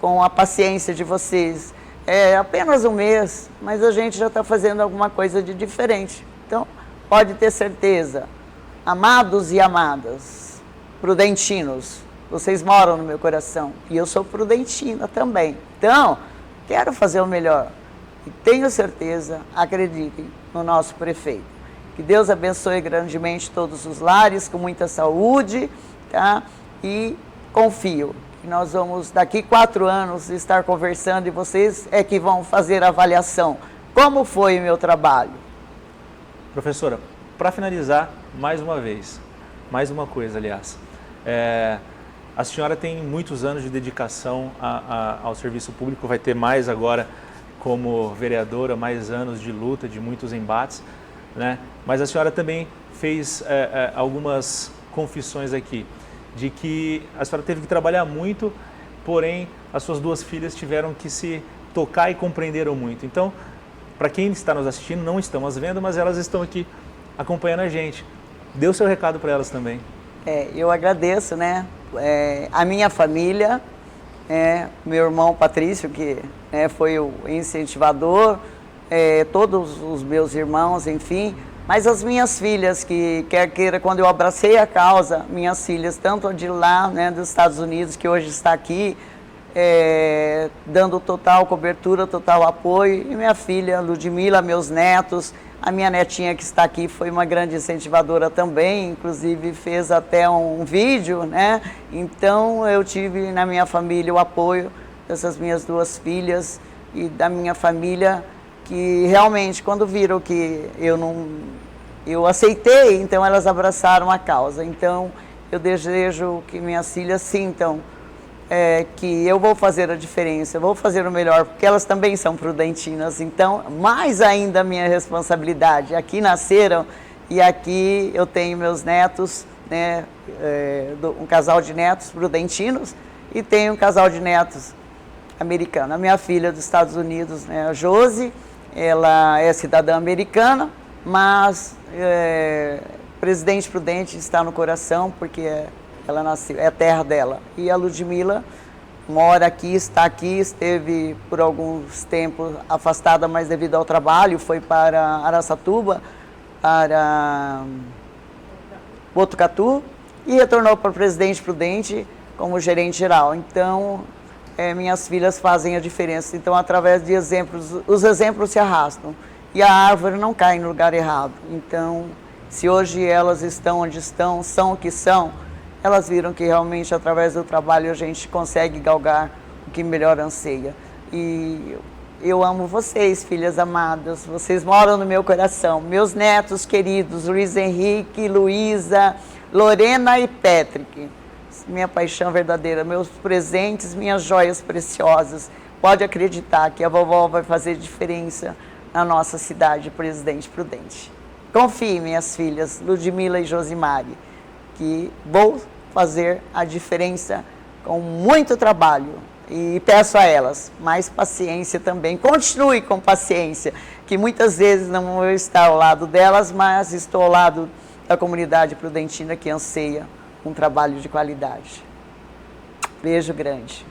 com a paciência de vocês. É apenas um mês, mas a gente já está fazendo alguma coisa de diferente. Então, pode ter certeza, amados e amadas, prudentinos, vocês moram no meu coração e eu sou prudentina também. Então, quero fazer o melhor e tenho certeza, acreditem no nosso prefeito. Que Deus abençoe grandemente todos os lares, com muita saúde, tá? E confio que nós vamos, daqui 4 anos, estar conversando e vocês é que vão fazer a avaliação. Como foi o meu trabalho? Professora, para finalizar, mais uma vez, mais uma coisa, aliás. A senhora tem muitos anos de dedicação ao serviço público, vai ter mais agora como vereadora, mais anos de luta, de muitos embates, né? Mas a senhora também fez algumas confissões aqui, de que a senhora teve que trabalhar muito, porém as suas 2 filhas tiveram que se tocar e compreenderam muito. Então, para quem está nos assistindo, não estão as vendo, mas elas estão aqui acompanhando a gente. Dê o seu recado para elas também. Eu agradeço, né? A minha família, meu irmão Patrício, que foi o incentivador, todos os meus irmãos, enfim, mas as minhas filhas, que quer queira, quando eu abracei a causa, minhas filhas, tanto de lá, né, dos Estados Unidos, que hoje está aqui, dando total cobertura, total apoio, e minha filha Ludmila, meus netos, a minha netinha que está aqui foi uma grande incentivadora também, inclusive fez até um vídeo, né? Então eu tive na minha família o apoio dessas minhas 2 filhas e da minha família, que realmente quando viram que eu aceitei, então elas abraçaram a causa. Então eu desejo que minhas filhas sintam que eu vou fazer a diferença, eu vou fazer o melhor, porque elas também são prudentinas, então mais ainda a minha responsabilidade. Aqui nasceram e aqui eu tenho meus netos, né, um casal de netos prudentinos e tenho um casal de netos americanos. A minha filha dos Estados Unidos, né, a Josi, ela é cidadã americana, mas Presidente Prudente está no coração, porque ela nasceu, é a terra dela. E a Ludmila mora aqui, está aqui, esteve por alguns tempos afastada, mas devido ao trabalho, foi para Araçatuba, para Botucatu, e retornou para o Presidente Prudente como gerente geral. Então, minhas filhas fazem a diferença. Então, através de exemplos, os exemplos se arrastam. E a árvore não cai no lugar errado. Então, se hoje elas estão onde estão, são o que são, elas viram que realmente através do trabalho a gente consegue galgar o que melhor anseia. E eu amo vocês, filhas amadas, vocês moram no meu coração. Meus netos queridos, Luiz Henrique, Luísa, Lorena e Patrick. Minha paixão verdadeira, meus presentes, minhas joias preciosas. Pode acreditar que a vovó vai fazer diferença na nossa cidade, Presidente Prudente. Confie, minhas filhas, Ludmila e Josimari, que vou fazer a diferença com muito trabalho e peço a elas mais paciência também. Continue com paciência, que muitas vezes não vou estar ao lado delas, mas estou ao lado da comunidade prudentina que anseia um trabalho de qualidade. Beijo grande.